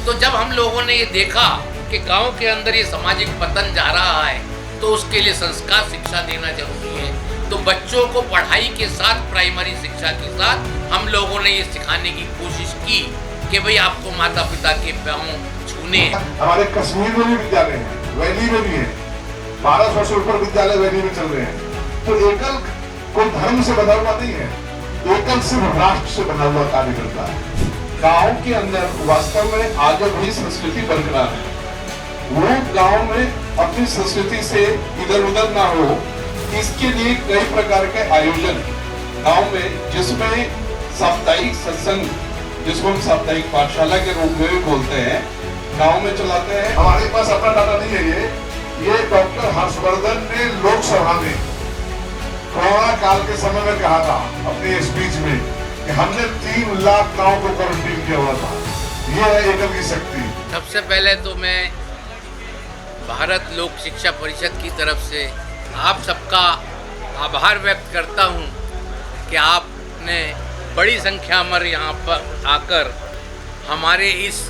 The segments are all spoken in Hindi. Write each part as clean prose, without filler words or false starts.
तो जब हम लोगों ने ये देखा कि गांव के अंदर ये सामाजिक पतन जा रहा है, तो उसके लिए संस्कार शिक्षा देना जरूरी है। तो बच्चों को पढ़ाई के साथ, प्राइमरी शिक्षा के साथ हम लोगों ने ये सिखाने की कोशिश की कि भाई आपको माता पिता के पाँव छूने हैं। हमारे कश्मीर में भी विद्यालय है, वैली में भी है, 1200 से ऊपर विद्यालय वैली में चल रहे हैं। तो एकल कोई धर्म से बना हुआ नहीं है, एकल सिर्फ राष्ट्र से बना हुआ कार्य करता है। गांव के अंदर वास्तव में आज भी संस्कृति बरकरार है। लोग गांव में अपनी संस्कृति से इधर उधर ना हो, इसके लिए कई प्रकार के आयोजन गांव में, जिसमें साप्ताहिक सत्संग, जिसको हम साप्ताहिक पाठशाला के रूप में भी बोलते हैं, गांव में चलाते हैं। हमारे पास अपना डाटा नहीं है ये डॉक्टर हर्षवर्धन ने लोकसभा में कोरोना काल के समय में कहा था अपने स्पीच में कि हमने 3 लाख गांव को क्वारंटीन किया हुआ था। ये है एकल की शक्ति। सबसे पहले तो मैं भारत लोक शिक्षा परिषद की तरफ से आप सबका आभार व्यक्त करता हूं कि आपने बड़ी संख्या में यहाँ पर आकर हमारे इस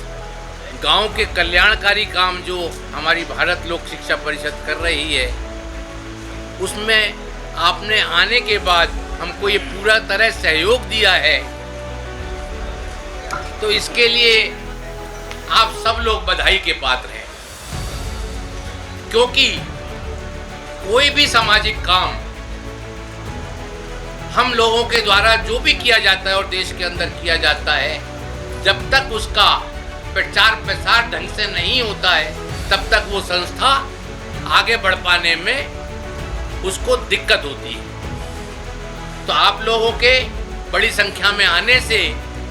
गांव के कल्याणकारी काम जो हमारी भारत लोक शिक्षा परिषद कर रही है, उसमें आपने आने के बाद हमको ये पूरा तरह सहयोग दिया है। तो इसके लिए आप सब लोग बधाई के पात्र हैं, क्योंकि कोई भी सामाजिक काम हम लोगों के द्वारा जो भी किया जाता है और देश के अंदर किया जाता है, जब तक उसका प्रचार प्रसार ढंग से नहीं होता है, तब तक वो संस्था आगे बढ़ पाने में उसको दिक्कत होती है। तो आप लोगों के बड़ी संख्या में आने से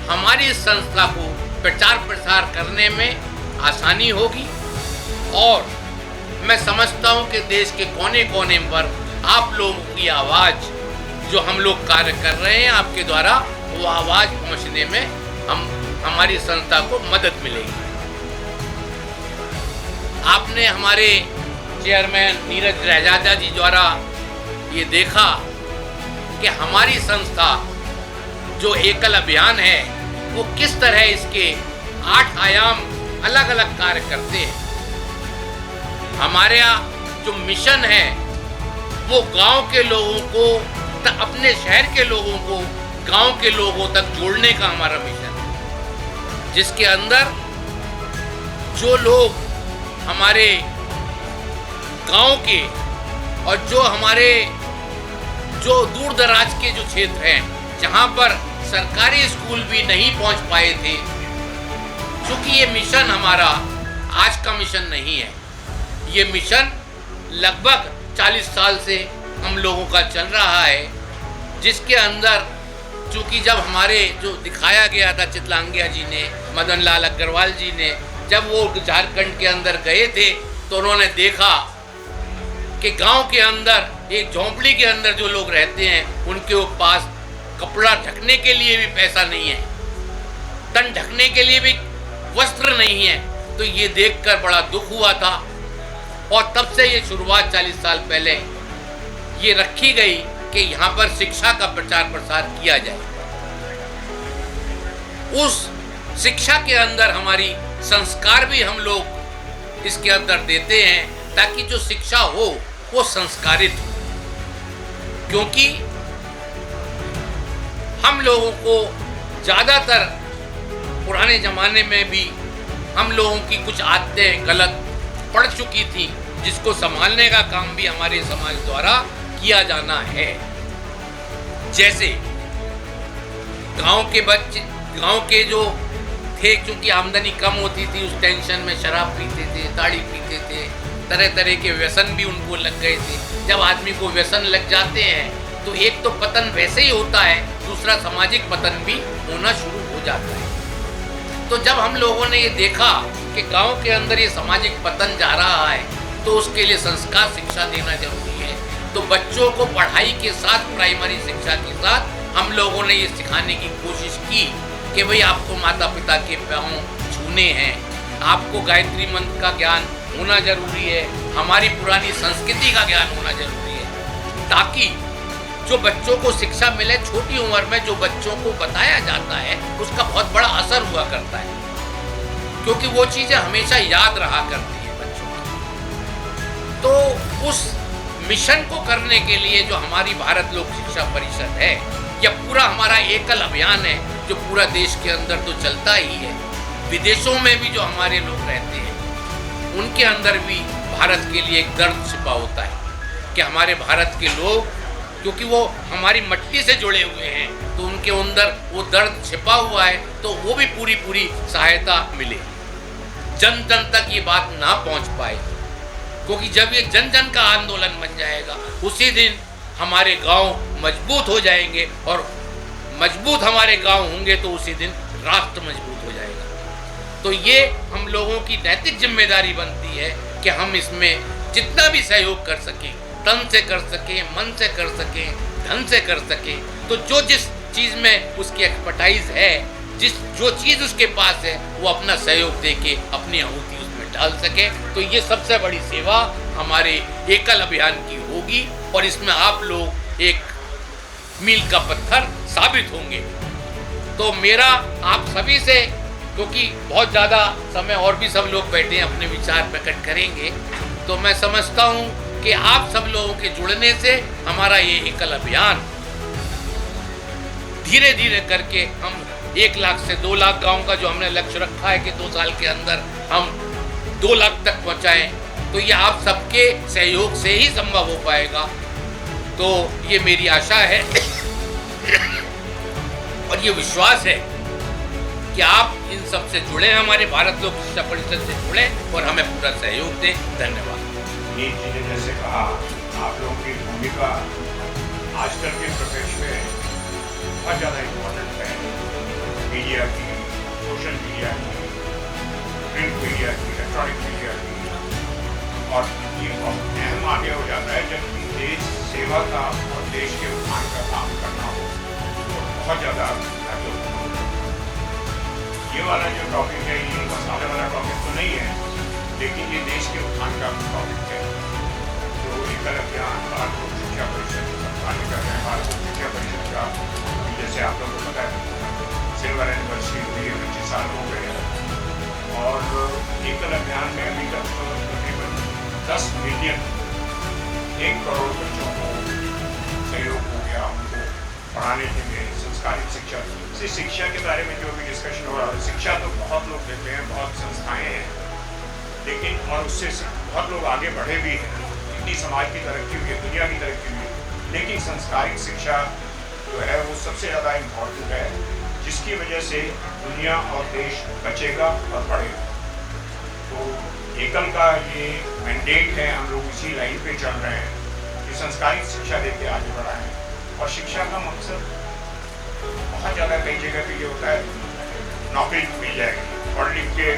हमारी इस संस्था को प्रचार प्रसार करने में आसानी होगी, और मैं समझता हूं कि देश के कोने कोने पर आप लोगों की आवाज़ जो हम लोग कार्य कर रहे हैं, आपके द्वारा वो आवाज़ पहुंचने में हमारी संस्था को मदद मिलेगी। आपने हमारे चेयरमैन नीरज रहजादा जी द्वारा ये देखा कि हमारी संस्था जो एकल अभियान है वो किस तरह इसके 8 आयाम अलग अलग कार्य करते हैं। हमारे यहाँ जो मिशन है वो गांव के लोगों को, अपने शहर के लोगों को गांव के लोगों तक जोड़ने का हमारा मिशन है, जिसके अंदर जो लोग हमारे गांव के और जो हमारे जो दूर दराज के जो क्षेत्र हैं, जहां पर सरकारी स्कूल भी नहीं पहुंच पाए थे, क्योंकि ये मिशन हमारा आज का मिशन नहीं है, ये मिशन लगभग 40 साल से हम लोगों का चल रहा है, जिसके अंदर चूँकि जब हमारे जो दिखाया गया था चितलांगिया जी ने, मदन लाल अग्रवाल जी ने, जब वो झारखंड के अंदर गए थे तो उन्होंने देखा कि गांव के अंदर एक झोंपड़ी के अंदर जो लोग रहते हैं उनके पास कपड़ा ढकने के लिए भी पैसा नहीं है, तन ढकने के लिए भी वस्त्र नहीं है। तो ये देखकर बड़ा दुख हुआ था, और तब से ये शुरुआत 40 साल पहले ये रखी गई कि यहाँ पर शिक्षा का प्रचार प्रसार किया जाए। उस शिक्षा के अंदर हमारी संस्कार भी हम लोग इसके अंदर देते हैं, ताकि जो शिक्षा हो वो संस्कारित हो। क्योंकि हम लोगों को ज़्यादातर पुराने ज़माने में भी हम लोगों की कुछ आदतें गलत पड़ चुकी थी, जिसको संभालने का काम भी हमारे समाज द्वारा किया जाना है। जैसे गांव के बच्चे, गांव के जो थे, क्योंकि आमदनी कम होती थी, उस टेंशन में शराब पीते थे, ताड़ी पीते थे, तरह तरह के व्यसन भी उनको लग गए थे। जब आदमी को व्यसन लग जाते हैं तो एक तो पतन वैसे ही होता है, दूसरा सामाजिक पतन भी होना शुरू हो जाता है। तो जब हम लोगों ने ये देखा कि गांव के अंदर ये सामाजिक पतन जा रहा है, तो उसके लिए संस्कार शिक्षा देना जरूरी है। तो बच्चों को पढ़ाई के साथ, प्राइमरी शिक्षा के साथ हम लोगों ने ये सिखाने की कोशिश की कि भाई आपको माता पिता के पाँव छूने हैं, आपको गायत्री मंत्र का ज्ञान होना जरूरी है, हमारी पुरानी संस्कृति का ज्ञान होना जरूरी है, ताकि जो बच्चों को शिक्षा मिले। छोटी उम्र में जो बच्चों को बताया जाता है उसका बहुत बड़ा असर हुआ करता है। क्योंकि वो चीज़ें हमेशा याद रहा करती है बच्चों की। तो उस मिशन को करने के लिए जो हमारी भारत लोक शिक्षा परिषद है, या पूरा हमारा एकल अभियान है जो पूरा देश के अंदर तो चलता ही है, विदेशों में भी जो हमारे लोग रहते हैं उनके अंदर भी भारत के लिए एक दर्द छिपा होता है कि हमारे भारत के लोग, क्योंकि वो हमारी मट्टी से जुड़े हुए हैं, तो उनके अंदर वो दर्द छिपा हुआ है, तो वो भी पूरी सहायता मिले। जन जन तक ये बात ना पहुंच पाए, क्योंकि जब ये जन जन का आंदोलन बन जाएगा उसी दिन हमारे गांव मजबूत हो जाएंगे, और मजबूत हमारे गांव होंगे तो उसी दिन राष्ट्र मजबूत हो जाएगा। तो ये हम लोगों की नैतिक जिम्मेदारी बनती है कि हम इसमें जितना भी सहयोग कर सकें, तन से कर सकें, मन से कर सकें, धन से कर सकें, तो जो जिस चीज़ में उसकी एक्सपर्टाइज है, जो चीज़ उसके पास है, वो अपना सहयोग दे के अपनी आहुति उसमें डाल सके। तो ये सबसे बड़ी सेवा हमारे एकल अभियान की होगी, और इसमें आप लोग एक मील का पत्थर साबित होंगे। तो मेरा आप सभी से, क्योंकि बहुत ज़्यादा समय और भी सब लोग बैठे हैं अपने विचार प्रकट करेंगे, तो मैं समझता हूँ कि आप सब लोगों के जुड़ने से हमारा ये एकल अभियान धीरे धीरे करके हम 1 लाख से 2 लाख गांव का जो हमने लक्ष्य रखा है कि 2 साल के अंदर हम 2 लाख तक पहुंचाएं, तो ये आप सबके सहयोग से ही संभव हो पाएगा। तो ये मेरी आशा है और ये विश्वास है कि आप इन सब से जुड़े, हमारे भारत लोक शिक्षा परिषद से जुड़े और हमें पूरा सहयोग दें। धन्यवाद। ये चीज़ें जैसे कहा, आप लोगों की भूमिका आजकल के परिप्रेक्ष्य में बहुत ज़्यादा इम्पोर्टेंट है। मीडिया की, सोशल मीडिया की, प्रिंट मीडिया की, इलेक्ट्रॉनिक मीडिया की, और ये बहुत अहम आगे हो जाता है जब देश सेवा का और देश के उत्थान का काम करना हो, तो बहुत ज़्यादा महत्वपूर्ण है। ये वाला जो टॉपिक है, ये मसाले वाला टॉपिक तो नहीं है, लेकिन ये देश के उत्थान का टॉपिक है जो एकल अभियान भारत लोक शिक्षा परिषद संस्थान कर रहे हैं। भारत लोक शिक्षा परिषद का जैसे आप लोगों को पता है सिल्वर एनिवर्सरी हुई है, 25 साल हो गए हैं, और एकल अभियान में अभी तक तकरीबन 10 मिलियन 1 करोड़ बच्चों को सहयोग हो गया, उनको पढ़ाने के लिए संस्कारिक शिक्षा। इसी शिक्षा के बारे में जो भी डिस्कशन हो रहा है, शिक्षा तो बहुत लोग देते हैं, बहुत संस्थाएँ हैं, लेकिन और उससे बहुत लोग आगे बढ़े भी हैं, इतनी समाज की तरक्की हुई है, दुनिया की तरक्की हुई है, लेकिन संस्कारिक शिक्षा जो है वो सबसे ज़्यादा इम्पोर्टेंट है, जिसकी वजह से दुनिया और देश बचेगा और बढ़ेगा। तो एकल का ये मैंडेट है, हम लोग इसी लाइन पे चल रहे हैं कि संस्कारिक शिक्षा देके आगे बढ़ाएं। और शिक्षा का मकसद बहुत ज़्यादा कई जगह पे ये होता है नौकरी मिल जाएगी, पढ़ लिख के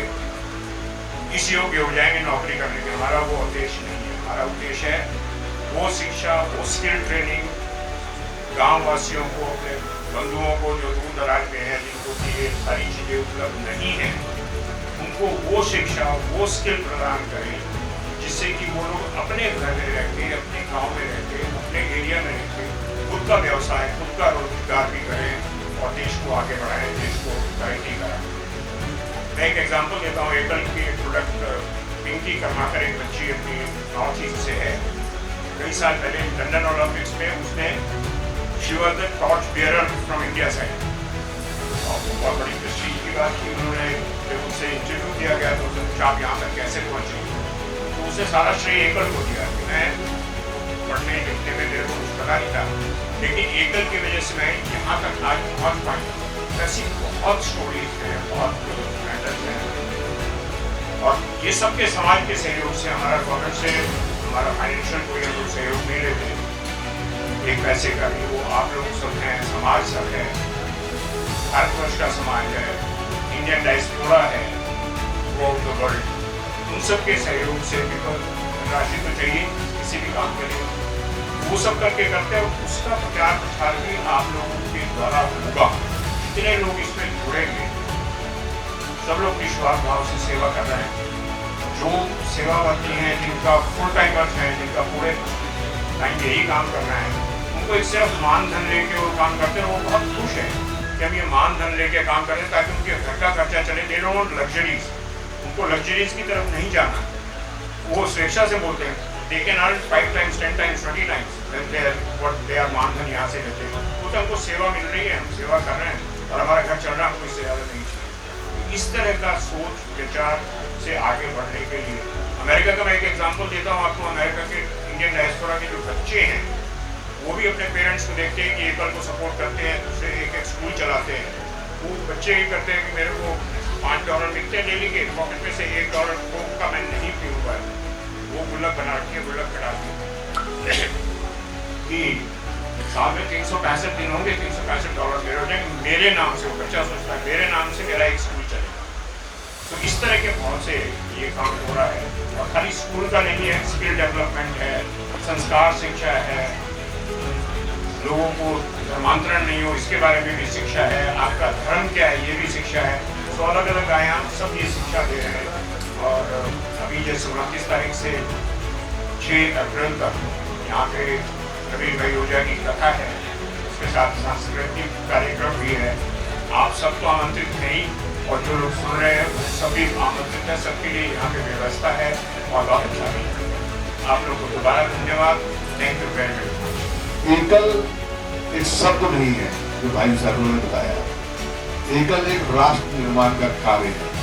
इस योग्य हो जाएंगे नौकरी करने के। हमारा वो उद्देश्य नहीं है। हमारा उद्देश्य है वो शिक्षा, वो स्किल ट्रेनिंग गांव वासियों को, अपने बंधुओं को जो दूर दराज में हैं, जिनको कि ये सारी चीज़ें उपलब्ध नहीं हैं, उनको वो शिक्षा, वो स्किल प्रदान करें, जिससे कि वो लोग अपने घर में रह के, अपने गाँव में रह के, अपने एरिया में रह के खुद का व्यवसाय, खुद का रोजगार भी करें और देश को आगे बढ़ाएं, देश को तरक्की कराएं। मैं एक एग्जाम्पल देता हूँ। एकल की एक प्रोडक्ट पिंकी कर्माकर, एक बच्ची अपनी नॉर्थ ईस्ट से है। कई साल पहले लंदन ओलंपिक्स में उसने she was the torch bearer from India side, और बहुत बड़ी प्रेस्टीज की बात की। उन्होंने जब उससे इंटरव्यू किया गया तो उसने पूछा आप यहाँ तक कैसे पहुँचे, तो उसे सारा श्रेय एकल को दिया कि मैं पढ़ने लिखने में मेरे को कुछ पता नहीं था, लेकिन एकल की वजह से मैं यहाँ तक आज पहुँच पाई। ऐसी बहुत स्टोरीज हैं, बहुत मैटर्स हैं, और ये सबके समाज के सहयोग से, हमारा गवर्नमेंट से, हमारा फाइनेंशियल कोई हम लोग सहयोग नहीं लेते एक पैसे का भी। वो आप लोग सब हैं, समाज सब है, भारतवर्ष का समाज है, इंडियन डायस्पोरा है थ्रू आउट द वर्ल्ड, उन सब के सहयोग से, बिकॉज राशि तो चाहिए किसी भी काम के लिए, वो सब करके करते हैं। उसका प्रचार प्रसार भी आप लोगों के द्वारा होगा। जितने लोग इसमें जुड़ेंगे, सब लोग निस्वार्थ भाव से सेवा कर रहे हैं। जो सेवावर्ती हैं, जिनका फुल टाइमर्स हैं, जिनका पूरे टाइम यही काम करना है, उनको एक सिर्फ मान धन लेके वो काम करते हैं। वो बहुत खुश है कि हम ये मान धन लेके काम करें ताकि उनके घर का खर्चा चले। दे डोंट वांट लग्जरीज, उनको लग्जरीज की तरफ नहीं जाना, वो स्वेच्छा से बोलते हैं they can earn 5 times, 10 times, 20 times when they are मानधन यहाँ से लेते हैं, वो तो हमको सेवा मिल रही है, हम सेवा कर रहे हैं और हमारा घर चल रहा है, हमको इससे ज़्यादा नहीं चाहिए। इस तरह का सोच विचार से आगे बढ़ने के लिए अमेरिका का मैं एक एग्जांपल देता हूँ आपको। अमेरिका के इंडियन डायस्पोरा के जो बच्चे हैं वो भी अपने पेरेंट्स को देखते हैं कि एकल को सपोर्ट करते हैं, दूसरे एक स्कूल चलाते हैं। वो बच्चे ही करते हैं कि मेरे को $5 मिलते हैं डेली के, पॉकेट में से $1 कोक का मैं नहीं पीऊँगा, वो गुल्लक बना रखी है, गुल्लक कटा दी कि साल में 365 दिन होंगे, $365 मेरे हो जाएंगे मेरे नाम से। वो बच्चा सोचता है मेरे नाम से मेरा एक स्कूल चलेगा। तो इस तरह के भाव से ये काम हो रहा है और खाली स्कूल का नहीं है, स्किल डेवलपमेंट है, संस्कार शिक्षा है, लोगों को धर्मांतरण नहीं हो इसके बारे में भी शिक्षा है, आपका धर्म क्या है ये भी शिक्षा है। तो अलग अलग आयाम सब ये शिक्षा दे रहे हैं। और अभी जैसे 29 तारीख से 6 अप्रैल तक यहाँ पे कबीर भाई ओझा की कथा है, उसके साथ सांस्कृतिक कार्यक्रम भी है। आप सब तो आमंत्रित हैं ही और जो लोग सुन रहे हैं सभी आमंत्रित हैं, सबके लिए यहाँ पे व्यवस्था है और बहुत अच्छा भी है। आप लोग को दोबारा धन्यवाद, थैंक यू वेरी मच। एकल एक शब्द नहीं है जो भाई साहब ने बताया, एकल एक राष्ट्र निर्माण का कार्य है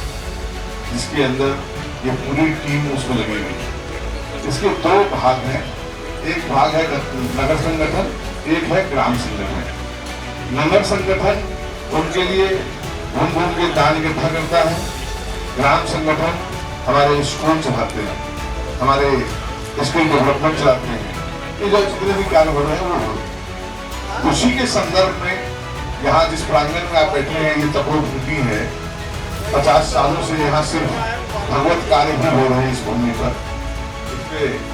जिसके अंदर ये पूरी टीम उसमें लगी हुई है। इसके 2 भाग हैं, एक भाग है नगर संगठन, एक है ग्राम संगठन। नगर संगठन उनके लिए घूम घूम के दान इकट्ठा करता है, ग्राम संगठन हमारे स्कूल चलाते हैं, हमारे स्किल डेवलपमेंट चलाते हैं। ये जो जितने भी कार्य हो रहे हैं वो उसी के संदर्भ में यहाँ जिस प्रांगण में आप बैठे हैं ये तपोभूमि है। 50 सालों से यहाँ सिर्फ भगवत कार्य ही हो रहे हैं इस भूमि पर। इसमें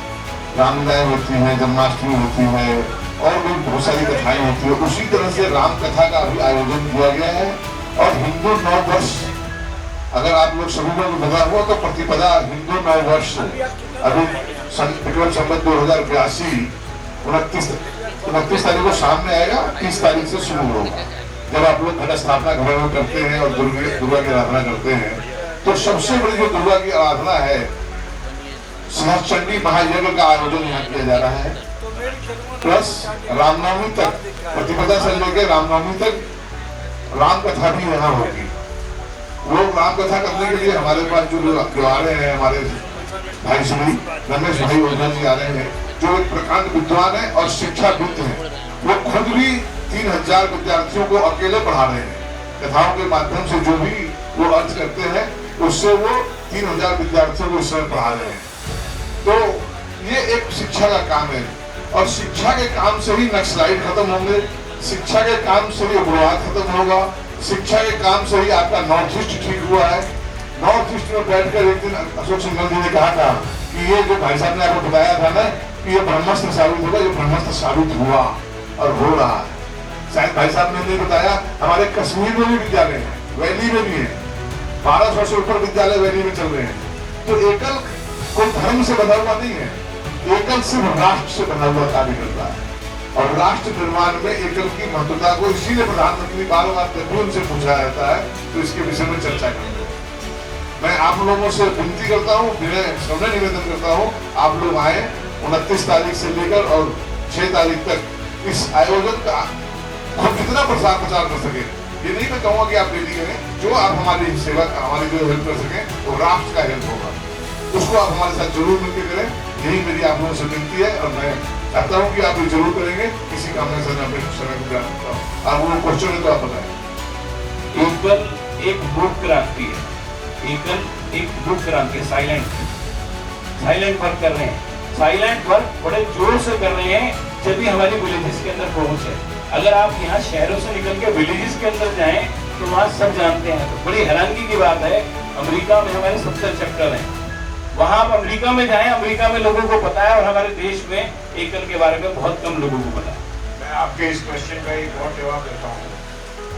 रामलीलाएं होती हैं, जन्माष्टमी होती है और भी बहुत सारी कथाएं होती है। उसी तरह से राम कथा का भी आयोजन किया गया है। और हिंदू नववर्ष अगर आप लोग सभी लोग बता हुआ तो प्रतिपदा हिंदू नववर्ष अभी विक्रम संवत 2082 29 तारीख को शाम में आएगा, 30 तारीख से शुरू होगा। जब आप लोग घट स्थापना घर में करते हैं और दुर्गा की आराधना करते हैं तो सबसे बड़ी जो दुर्गा की आराधना है सहस्त्रचंडी महायज्ञ का आयोजन यहाँ किया जा रहा है। प्लस रामनवमी तक, प्रतिपदा से लेकर रामनवमी तक राम कथा भी यहाँ होगी। वो राम कथा करने के लिए हमारे पास जो आ रहे हैं, हमारे भाई श्री रमेश भाई ओझा जी आ रहे हैं जो एक प्रकांड विद्वान है और शिक्षाविद हैं। वो खुद भी 3000 विद्यार्थियों को अकेले पढ़ा रहे हैं। कथाओं के माध्यम से जो भी वो अर्थ करते हैं उससे वो 3000 विद्यार्थियों को इस समय पढ़ा रहे हैं। तो ये एक शिक्षा का काम है और शिक्षा के काम से ही नक्सलाइट खत्म होंगे, शिक्षा के काम से ही उग्रवाद खत्म होगा, शिक्षा के काम से ही आपका नॉर्थ ईस्ट ठीक हुआ है। नॉर्थ ईस्ट में बैठकर एक दिन अशोक सिंघल जी ने कहा था कि ये जो भाई साहब ने आपको बताया था ना कि ये ब्रह्मास्त्र साबित होगा, ये ब्रह्मास्त्र साबित हुआ और हो रहा है। शायद भाई साहब ने नहीं बताया, हमारे कश्मीर में भी विद्यालय है, वैली में भी है, 1200 से ऊपर विद्यालय वैली में चल रहे हैं। तो एकल कोई धर्म से बना हुआ नहीं है, एकल सिर्फ राष्ट्र से बना हुआ कार्य करता है। और राष्ट्र निर्माण में एकल की महत्वता को इसीलिए प्रधानमंत्री बार बार जब भी उनसे पूछा जाता है तो इसके विषय में चर्चा करते हैं। मैं आप लोगों से विनती करता हूँ, सबने निवेदन करता हूँ, आप लोग आए 29 तारीख से लेकर और 6 तारीख तक इस आयोजन का खुद जितना प्रचार कर सके। ये नहीं मैं कहूँगा कि आप डेली करें, जो आप हमारी सेवा हमारी जो हेल्प कर सकें वो राष्ट्र का हेल्प होगा, उसको आप हमारे साथ जरूर मिलकर करें। यही मेरी आप लोगों से विनती है और मैं चाहता हूँ कि आप ये जरूर करेंगे। किसी काम में सर अपने समय को जा सकता हूँ। आप वो क्वेश्चन है तो आप बताएं। एकल एक बुक क्रांति है, एकल एक बुक क्रांति, साइलेंट वर्क कर रहे हैं। साइलेंट वर्क बड़े जोर से कर रहे हैं जब भी हमारी विलेजेस के अंदर पहुंच है। अगर आप यहाँ शहरों से निकल के विलेजेस के अंदर जाएं तो वहाँ सब जानते हैं। तो बड़ी हैरानगी की बात है, अमेरिका में हमारे 70 चैप्टर हैं, वहाँ आप अमेरिका में जाएं, अमेरिका में लोगों को पता है और हमारे देश में एकल के बारे में बहुत कम लोगों को पता है। मैं आपके इस क्वेश्चन का एक और जवाब देता हूँ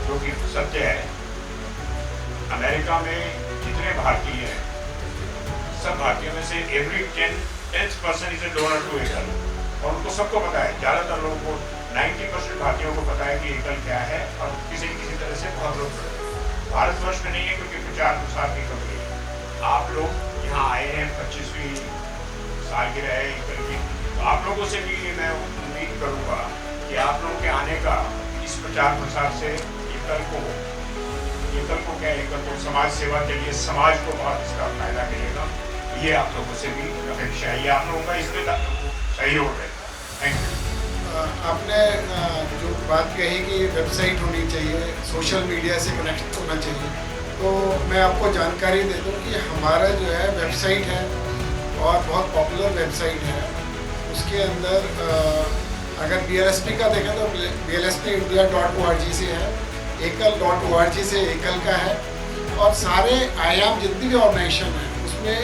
जो कि सत्य है। अमेरिका में जितने भारतीय हैं, सब भारतीयों में से every 10th person is a donor to Ekal, और उनको सबको पता है। ज़्यादातर लोगों को 90% भारतीयों को पता है कि एकल क्या है और किसी न किसी तरह से बहुत लोग भारतवर्ष में नहीं है क्योंकि प्रचार प्रसार की कमी है। आप आप लोग यहाँ आए हैं, 25वीं सालगिरह है एकल की, तो आप लोगों से भी मैं उम्मीद करूँगा कि आप लोगों के आने का इस प्रचार प्रसार से एकल को समाज सेवा के लिए समाज को बहुत इसका फायदा मिलेगा। ये आप लोगों से भी अपेक्षा है, ये आप लोगों का इसमें सहयोग है। Thank you. आपने जो बात कही कि वेबसाइट होनी चाहिए, सोशल मीडिया से कनेक्ट होना चाहिए, तो मैं आपको जानकारी दे दूं कि हमारा जो है वेबसाइट है और बहुत पॉपुलर वेबसाइट है। उसके अंदर अगर BLSP का देखें तो BLSPindia.org से है, एकल.org से एकल का है, और सारे आयाम जितनी भी ऑर्गेनाइजेशन है उसमें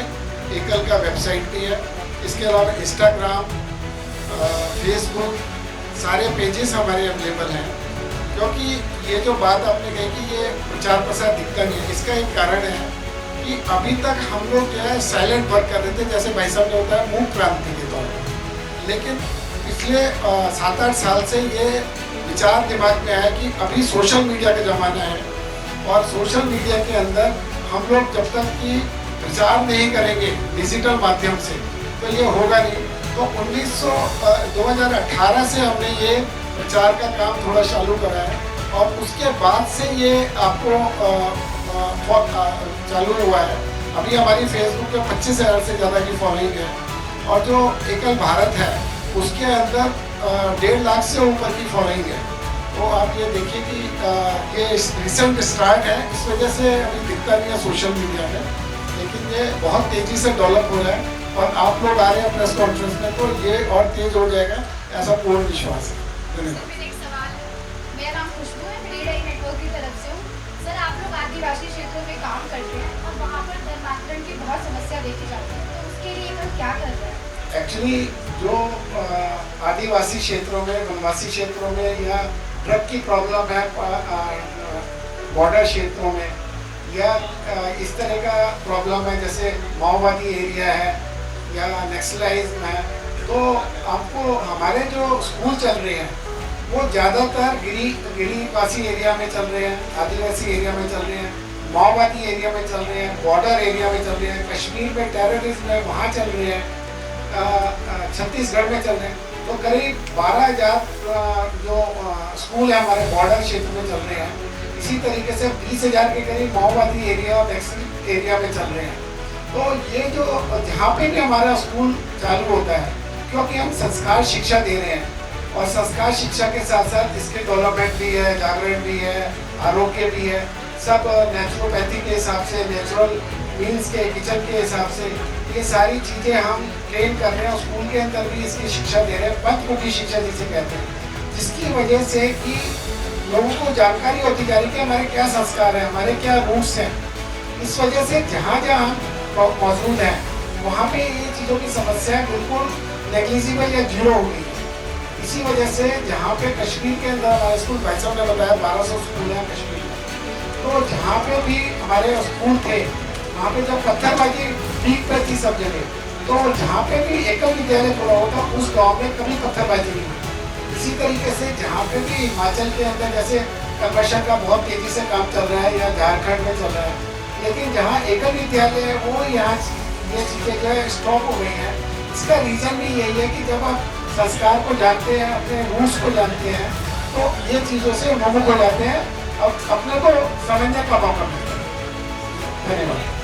एकल का वेबसाइट भी है। इसके अलावा इंस्टाग्राम, फेसबुक, सारे पेजेस हमारे अवेलेबल हैं। क्योंकि ये जो बात आपने कही कि ये प्रचार प्रसार दिखता नहीं है, इसका एक कारण है कि अभी तक हम लोग जो है साइलेंट वर्क कर रहे थे, जैसे भाई साहब ने होता है मूक क्रांति के तौर पर। लेकिन पिछले 7-8 साल से ये विचार दिमाग में आया कि अभी सोशल मीडिया का ज़माना है, और सोशल मीडिया के अंदर हम लोग जब तक कि प्रचार नहीं करेंगे डिजिटल माध्यम से तो ये होगा नहीं। तो 2018 से हमने ये प्रचार का काम थोड़ा चालू करा है, और उसके बाद से ये आपको चालू हुआ है। अभी हमारी फेसबुक पे 25,000 से ज़्यादा की फॉलोइंग है, और जो एकल भारत है उसके अंदर 1.5 लाख से ऊपर की फॉलोइंग है। तो आप ये देखिए कि ये रिसेंट स्टार्ट है, इस वजह से अभी दिखता नहीं है सोशल मीडिया में, लेकिन ये बहुत तेज़ी से डेवलप हो रहा है, और आप लोग आ रहे हैं प्रेस कॉन्फ्रेंस में तो ये और तेज हो जाएगा, ऐसा पूर्ण विश्वास है। धन्यवाद। एक सवाल, मेरा नाम खुशबू है, फ्री डाई नेटवर्क की तरफ से हूँ। सर, आप लोग आदिवासी क्षेत्रों में काम करते हैं और वहाँ पर धर्मांतरण की बहुत समस्या देखी जाती है, तो उसके लिए हम क्या कर रहे हैं? एक्चुअली जो आदिवासी क्षेत्रों में, वनवासी क्षेत्रों में, या ड्रग की प्रॉब्लम है बॉर्डर क्षेत्रों में, या इस तरह का प्रॉब्लम है जैसे माओवादी एरिया है या नक्सलाइज्म है, तो आपको हमारे जो स्कूल चल रहे हैं वो ज़्यादातर गिरिवासी एरिया में चल रहे हैं, आदिवासी एरिया में चल रहे हैं, माओवादी एरिया में चल रहे हैं, बॉर्डर एरिया में चल रहे हैं, कश्मीर में टेररिज्म है वहाँ चल रहे हैं, छत्तीसगढ़ में चल रहे हैं। तो करीब 12,000 जो स्कूल है हमारे बॉर्डर क्षेत्र में चल रहे हैं। इसी तरीके से 20,000 के करीब माओवादी एरिया और नक्सल एरिया में चल रहे हैं। तो ये जो जहाँ पे भी हमारा स्कूल चालू होता है, क्योंकि हम संस्कार शिक्षा दे रहे हैं, और संस्कार शिक्षा के साथ साथ इसके डेवलपमेंट भी है, जागरण भी है, आरोग्य भी है, सब नेचुरोपैथी के हिसाब से, नेचुरल मीन्स के किचन के हिसाब से ये सारी चीज़ें हम ट्रेन कर रहे हैं। स्कूल के अंदर भी इसकी शिक्षा दे रहे हैं, पंचमुखी शिक्षा जिसे कहते हैं, जिसकी वजह से कि लोगों को जानकारी होती जा रही कि हमारे क्या संस्कार हैं, हमारे क्या रूट्स हैं। इस वजह से जहाँ जहाँ हम मौजूद हैं वहाँ पे ये चीज़ों की समस्या बिल्कुल नेग्लिजिबल या जीरो हो गई है। इसी वजह से जहाँ पे कश्मीर के अंदर हमारे स्कूल, भाई साहब ने बताया 1200 स्कूल हैं कश्मीर में, तो जहाँ पे भी हमारे स्कूल थे वहाँ पे जब पत्थरबाजी पीक पे थी सब जगह, तो जहाँ पे भी एकल विद्यालय खुला होता उस गांव में कभी पत्थरबाजी नहीं हुई। इसी तरीके से जहाँ पे भी हिमाचल के अंदर जैसे कन्वर्शन का बहुत तेजी से काम चल रहा है या झारखंड में चल रहा है, लेकिन जहाँ एकल विद्यालय है वो यहाँ ये चीज़ें जो है स्टॉप हो गई हैं। इसका रीज़न भी यही है कि जब आप संस्कार को जानते हैं, अपने रूट्स को जानते हैं, तो ये चीज़ों से मुक्त हो जाते हैं, अब अपने को समझने का मौका मिलता है। धन्यवाद।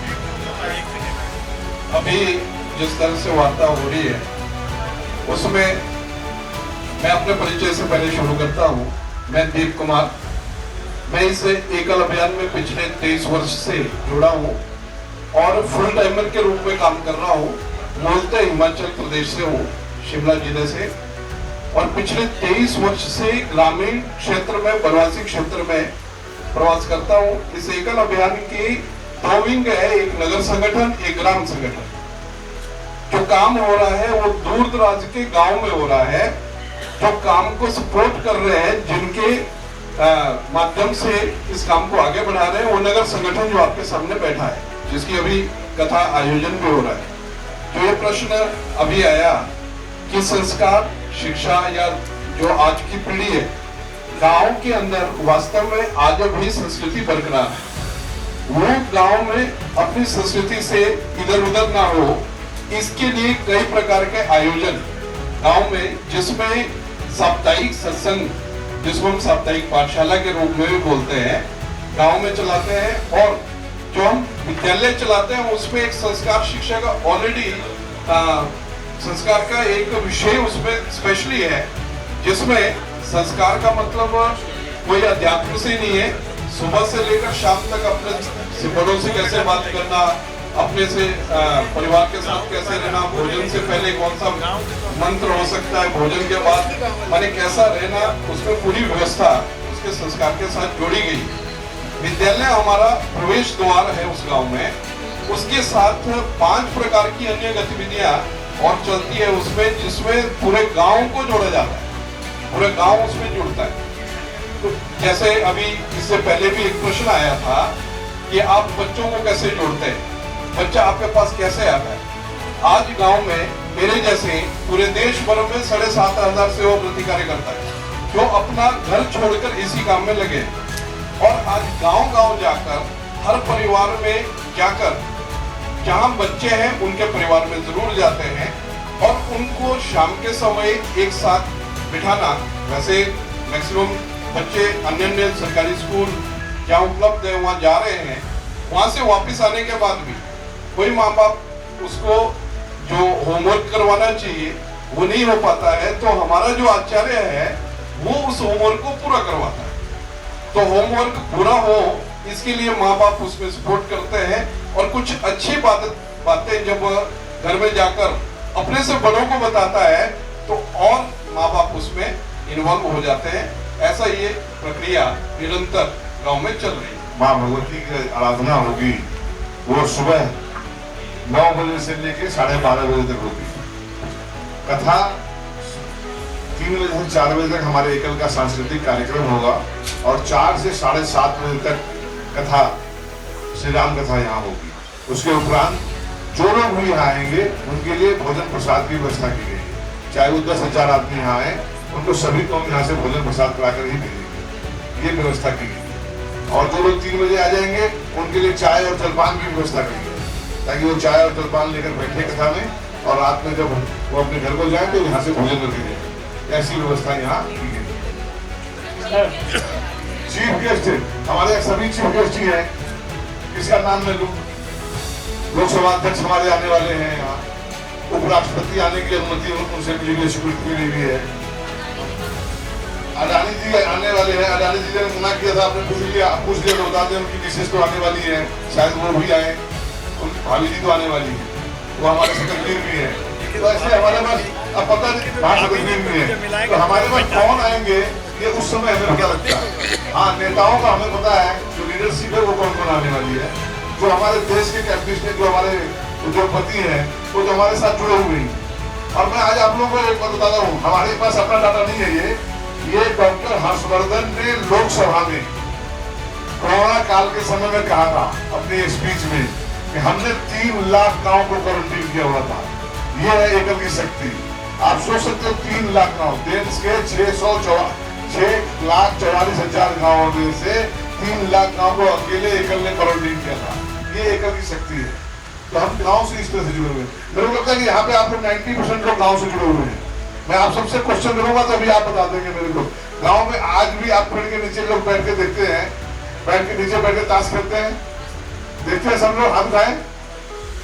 अभी जिस तरह से वार्ता हो रही है उसमें मैं अपने परिचय से पहले शुरू करता हूँ। मैं दीप कुमार, मैं इस एकल अभियान में पिछले 23 वर्ष से जुड़ा हूँ और फुल टाइमर के रूप में काम कर रहा हूँ। मूलतः हिमाचल प्रदेश से हूँ, शिमला जिले से, और पिछले 23 वर्ष से ग्रामीण क्षेत्र में, वनवासी क्षेत्र में प्रवास करता हूँ। इस एकल अभियान की 2 विंग है, एक नगर संगठन, एक ग्राम संगठन। जो काम हो रहा है वो दूर दराज के गांव में हो रहा है। जो काम को सपोर्ट कर रहे हैं, जिनके माध्यम से इस काम को आगे बढ़ा रहे हैं, वो नगर संगठन जो आपके सामने बैठा है, जिसकी अभी कथा आयोजन भी हो रहा है। जो ये प्रश्न अभी आया कि संस्कार शिक्षा या जो आज की पीढ़ी है, गांव के अंदर वास्तव में आज भी संस्कृति बरकरार है। वो गांव में अपनी संस्कृति से इधर उधर ना हो, इसके लिए कई प्रकार के आयोजन गांव में, जिसमें साप्ताहिक सत्संग, जिसको हम साप्ताहिक पाठशाला के रूप में भी बोलते हैं, गांव में चलाते हैं। और जो हम विद्यालय चलाते हैं उसमें एक संस्कार शिक्षा का ऑलरेडी संस्कार का एक विषय उसमें स्पेशली है, जिसमें संस्कार का मतलब कोई अध्यात्म से नहीं है। सुबह से लेकर शाम तक अपने बड़ों से कैसे बात करना, अपने से परिवार के साथ कैसे रहना, भोजन से पहले कौन सा मंत्र हो सकता है, भोजन के बाद माने कैसा रहना, उसमें पूरी व्यवस्था उसके संस्कार के साथ जोड़ी गई। विद्यालय हमारा प्रवेश द्वार है उस गांव में, उसके साथ 5 प्रकार की अन्य गतिविधियां और चलती है उसमें, जिसमें पूरे गांव को जोड़ा जाता है, पूरे गांव उसमें जुड़ता है। तो जैसे अभी इससे पहले भी एक प्रश्न आया था कि आप बच्चों को कैसे जोड़ते हैं, बच्चा आपके पास कैसे आता है। आज गांव में मेरे जैसे पूरे देश भर में 7,500 सेवाव्रती कार्यकर्ता है जो अपना घर छोड़कर इसी काम में लगे, और आज गांव-गांव जाकर हर परिवार में जाकर जहां बच्चे हैं उनके परिवार में जरूर जाते हैं और उनको शाम के समय एक साथ बिठाना। वैसे मैक्सिमम बच्चे अन्य सरकारी स्कूल जहाँ उपलब्ध है वहाँ जा रहे हैं, वहाँ से वापस आने के बाद भी कोई माँ बाप उसको जो होमवर्क करवाना चाहिए वो नहीं हो पाता है, तो हमारा जो आचार्य है वो उस होमवर्क को पूरा करवाता है। तो होमवर्क पूरा हो इसके लिए माँ बाप उसमें सपोर्ट करते हैं, और कुछ अच्छी बातें जब घर में जाकर अपने से बड़ों को बताता है तो और माँ बाप उसमें इन्वॉल्व हो जाते हैं। ऐसा ये प्रक्रिया निरंतर गांव में चल रही है। माँ भगवती की आराधना होगी, वो सुबह 9 बजे से लेकर 12:30 बजे तक होगी। कथा 3 बजे से 4 बजे तक हमारे एकल का सांस्कृतिक कार्यक्रम होगा, और 4 से 7:30 बजे तक कथा, श्री राम कथा यहाँ होगी। उसके उपरांत जो लोग भी यहाँ आएंगे उनके लिए भोजन प्रसाद की व्यवस्था की गई है। चाहे वो 10,000 आदमी यहाँ आए, उनको सभी को हम यहाँ से भोजन प्रसाद कराकर ही भेजेंगे, ये व्यवस्था की गई है। और जो लोग 3 बजे आ जाएंगे उनके लिए चाय और जलपान की व्यवस्था की गई है, ताकि वो चाय और जलपान लेकर बैठे कथा में, और रात में जब वो अपने घर को जाए तो यहाँ से भोजन करके जाए। ऐसी व्यवस्था यहाँ की गई। चीफ गेस्ट हमारे सभी चीफ गेस्ट ही हैं, किसका नाम मैं लूं? लोकसभा अध्यक्ष हमारे आने वाले हैं यहाँ, उपराष्ट्रपति आने की अनुमति उनसे मिली हुई, स्वीकृति मिली हुई है। अडानी जी आने वाले हैं, अडानी जी ने मना किया था, आपने पूछ लिया तो बता दें, उनकी मिसेस तो आने वाली है, शायद वो भी आए, भाभी जी तो आने वाली है, वो हमारे सेक्रेटरी भी है। तो ऐसे हमारे पास अब पता नहीं सेक्रेटरी भी है, तो हमारे पास कौन आएंगे ये उस समय हमें क्या लगता है। हाँ, नेताओं का हमें पता है, जो लीडरशिप है वो कौन कौन आने वाली है, जो हमारे देश के कैपिटलिस्ट, जो हमारे उद्योगपति हैं, वो जो हमारे साथ जुड़े हुए हैं। और मैं आज आप लोगों को एक बात बताता हूँ, हमारे पास अपना डाटा नहीं है, ये डॉक्टर हर्षवर्धन ने लोकसभा में कोरोना काल के समय में कहा था अपनी स्पीच में कि हमने 3 लाख गांव को क्वारंटीन किया हुआ था। ये है एकल की शक्ति। आप सोच सकते हो 3 लाख गांव, देश के 6,44,000 गांवों में से 3 लाख गांव को अकेले एकल ने क्वारंटीन किया था। ये एकल की शक्ति है। तो हम गांव से इस तरह से जुड़े हुए हैं। मेरे को लगता है कि यहाँ पे आप लोग 90% लोग गांव से जुड़े हुए हैं। मैं आप सबसे क्वेश्चन करूंगा तो अभी आप बता देंगे मेरे को। गांव में आज भी आप पेड़ के नीचे लोग बैठ के देखते हैं, बैठ के नीचे बैठ के ताश खेलते हैं, देखते हैं सब लोग हाथ उठाए,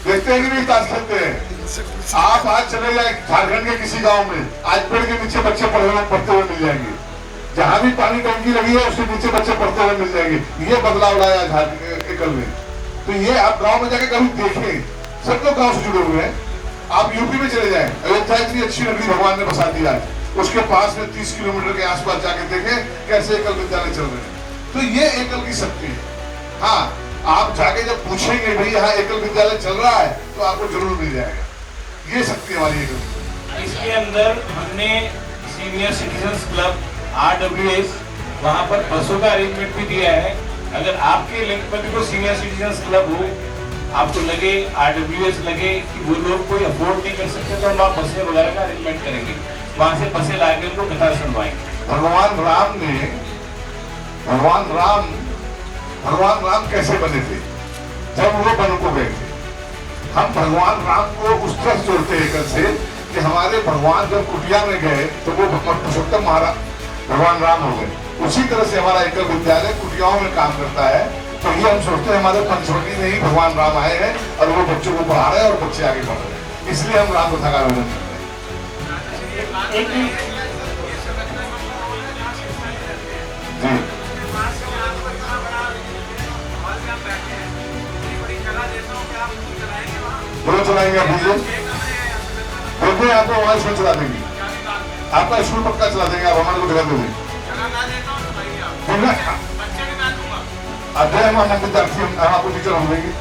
देखते हैं कि नहीं ताश खेलते हैं। आप आज चले जाए झारखंड के किसी गांव में, आज पेड़ के नीचे बच्चे पढ़ते हुए मिल जाएंगे। जहां भी पानी टंकी लगी है उसके नीचे बच्चे पढ़ते हुए मिल जाएंगे। ये बदलाव लाया झारखंड एकल में। तो ये आप गाँव में जाके कभी देखें, सब लोग गाँव से जुड़े हुए हैं। आप यूपी में चले जाएं, अयोध्या इतनी अच्छी नगरी भगवान ने बसा दिया है, उसके पास में 30 किलोमीटर के आसपास जाके देखें कैसे एकल विद्यालय चल रहे हैं। तो ये एकल की शक्ति है। हाँ, आप जाके जब पूछेंगे भाई यहाँ एकल विद्यालय चल रहा है तो आपको जरूर मिल जाएगा। ये शक्ति हमारी एकल। इसके अंदर हमने सीनियर सिटीजन्स क्लब RWS, वहाँ पर बसों का अरेंजमेंट भी दिया है। अगर आपके लिंक पर भी कोई सीनियर सिटीजन्स क्लब हो, आपको लगे RWS लगे कि वो लोग कोई अफोर्ड नहीं कर सकते, तो हम आप बसें वगैरह का अरेंजमेंट करेंगे, वहाँ से बसें लाके उनको कथा सुनवाएंगे। भगवान राम कैसे बने थे? जब वो बन को गए थे। हम भगवान राम को उस तरह से जोड़ते हैं एकल से कि हमारे भगवान जब कुटिया में गए तो वो पुरुषोत्तम महाराज भगवान राम हो गए। उसी तरह से हमारा एकल विद्यालय कुटियाओं में काम करता है। तो ये हम सोचते हैं हमारे पंचवटी में ही भगवान राम आए हैं और वो बच्चों को पढ़ा रहे हैं और बच्चे आगे बढ़ रहे हैं, इसलिए हम राम कथा का आयोजन कर रहे हैं। जी दोनों चलाएंगे आप देखिए आपको हमारे स्कूल चला देंगे, आपका स्कूल पक्का चला देंगे, आप हमारे को जगह दे देंगे। अध्ययन हम विद्यार्थी हम आपको टीचर हम देंगे।